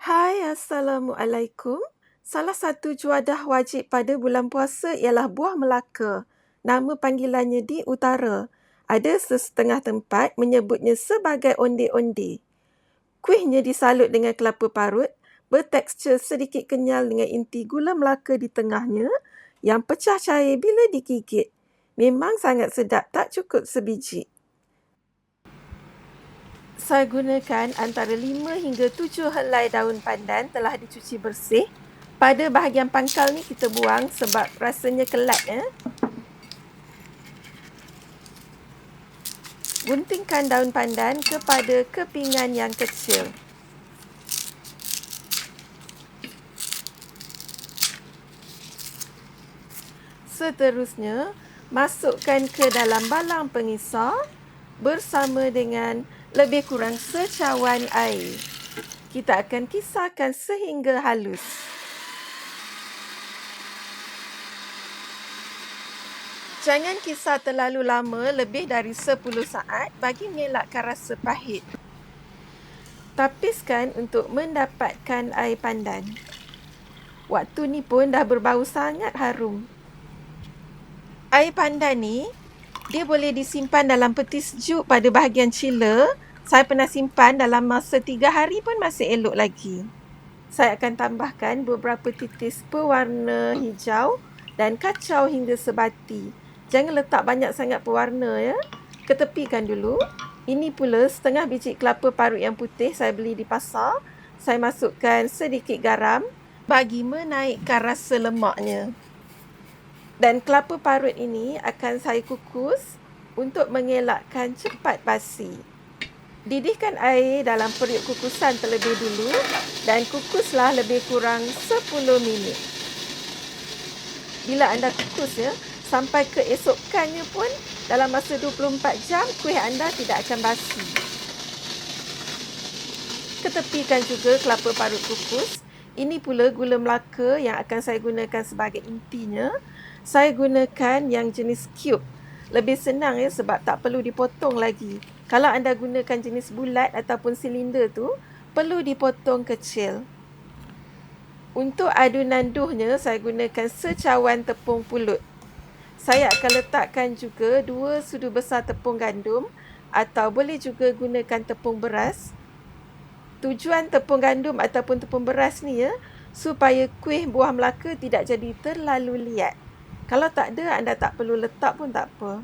Hai, Assalamualaikum. Salah satu juadah wajib pada bulan puasa ialah buah Melaka. Nama panggilannya di utara. Ada sesetengah tempat menyebutnya sebagai onde-onde. Kuihnya disalut dengan kelapa parut, bertekstur sedikit kenyal dengan inti gula Melaka di tengahnya yang pecah cair bila digigit. Memang sangat sedap, tak cukup sebiji. Saya gunakan antara 5 hingga 7 helai daun pandan telah dicuci bersih. Pada bahagian pangkal ni kita buang sebab rasanya kelat. Guntingkan daun pandan kepada kepingan yang kecil. Seterusnya, masukkan ke dalam balang pengisar bersama dengan lebih kurang secawan air. Kita akan kisarkan sehingga halus. Jangan kisar terlalu lama, lebih dari 10 saat bagi mengelakkan rasa pahit. Tapiskan untuk mendapatkan air pandan. Waktu ni pun dah berbau sangat harum. Air pandan ni, dia boleh disimpan dalam peti sejuk pada bahagian chiller. Saya pernah simpan dalam masa 3 hari pun masih elok lagi. Saya akan tambahkan beberapa titis pewarna hijau dan kacau hingga sebati. Jangan letak banyak sangat pewarna ya. Ketepikan dulu. Ini pula setengah biji kelapa parut yang putih saya beli di pasar. Saya masukkan sedikit garam bagi menaikkan rasa lemaknya. Dan kelapa parut ini akan saya kukus untuk mengelakkan cepat basi. Didihkan air dalam periuk kukusan terlebih dulu dan kukuslah lebih kurang 10 minit. Bila anda kukus sampai keesokannya pun dalam masa 24 jam kuih anda tidak akan basi. Ketepikan juga kelapa parut kukus. Ini pula gula Melaka yang akan saya gunakan sebagai intinya. Saya gunakan yang jenis cube. Lebih senang sebab tak perlu dipotong lagi. Kalau anda gunakan jenis bulat ataupun silinder tu, perlu dipotong kecil. Untuk adunan doughnya, saya gunakan secawan tepung pulut. Saya akan letakkan juga 2 sudu besar tepung gandum atau boleh juga gunakan tepung beras. Tujuan tepung gandum ataupun tepung beras ni supaya kuih buah Melaka tidak jadi terlalu liat. Kalau tak ada, anda tak perlu letak pun tak apa.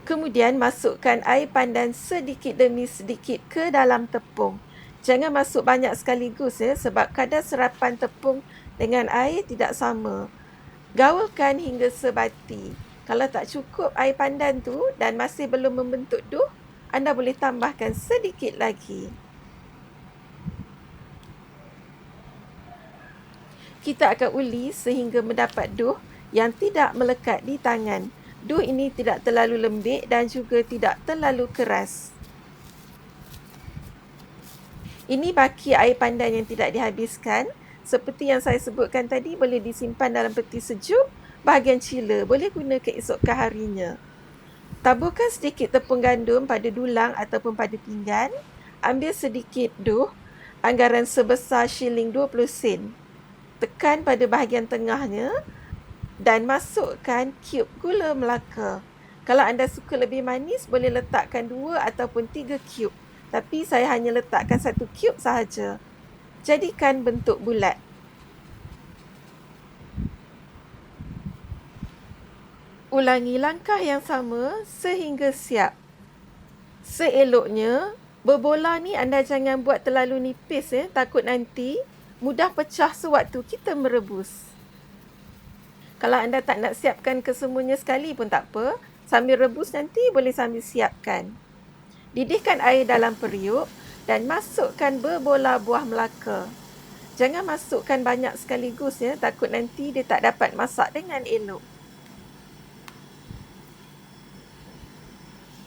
Kemudian masukkan air pandan sedikit demi sedikit ke dalam tepung. Jangan masuk banyak sekaligus sebab kadar serapan tepung dengan air tidak sama. Gaulkan hingga sebati. Kalau tak cukup air pandan tu dan masih belum membentuk douh, anda boleh tambahkan sedikit lagi. Kita akan uli sehingga mendapat douh yang tidak melekat di tangan. Douh ini tidak terlalu lembik dan juga tidak terlalu keras. Ini baki air pandan yang tidak dihabiskan. Seperti yang saya sebutkan tadi, boleh disimpan dalam peti sejuk, bahagian chiller, boleh guna keesokan harinya. Taburkan sedikit tepung gandum pada dulang ataupun pada pinggan. Ambil sedikit douh, anggaran sebesar shilling 20 sen. Tekan pada bahagian tengahnya dan masukkan cube gula Melaka. Kalau anda suka lebih manis, boleh letakkan 2 ataupun 3 cube. Tapi saya hanya letakkan 1 cube sahaja. Jadikan bentuk bulat. Ulangi langkah yang sama sehingga siap. Seeloknya, berbola ni anda jangan buat terlalu nipis takut nanti mudah pecah sewaktu kita merebus. Kalau anda tak nak siapkan kesemuanya sekali pun tak apa. Sambil rebus nanti boleh sambil siapkan. Didihkan air dalam periuk dan masukkan berbola buah Melaka. Jangan masukkan banyak sekaligus takut nanti dia tak dapat masak dengan elok.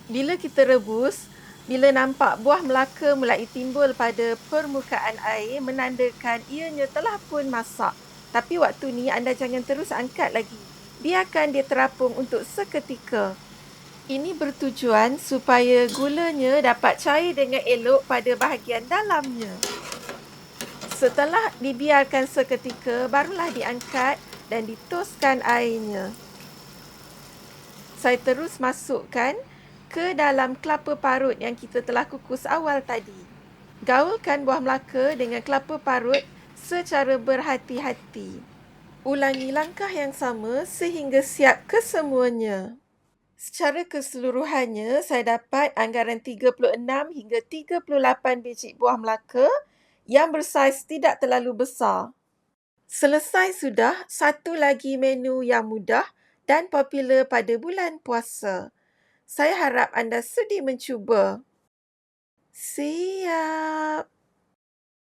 Bila kita rebus, bila nampak buah Melaka mulai timbul pada permukaan air, menandakan ianya telah pun masak. Tapi waktu ni anda jangan terus angkat lagi. Biarkan dia terapung untuk seketika. Ini bertujuan supaya gulanya dapat cair dengan elok pada bahagian dalamnya. Setelah dibiarkan seketika, barulah diangkat dan ditoskan airnya. Saya terus masukkan ke dalam kelapa parut yang kita telah kukus awal tadi. Gaulkan buah melaka dengan kelapa parut secara berhati-hati. Ulangi langkah yang sama sehingga siap kesemuanya. Secara keseluruhannya, saya dapat anggaran 36 hingga 38 biji buah melaka yang bersaiz tidak terlalu besar. Selesai sudah satu lagi menu yang mudah dan popular pada bulan puasa. Saya harap anda sudi mencuba. Siap.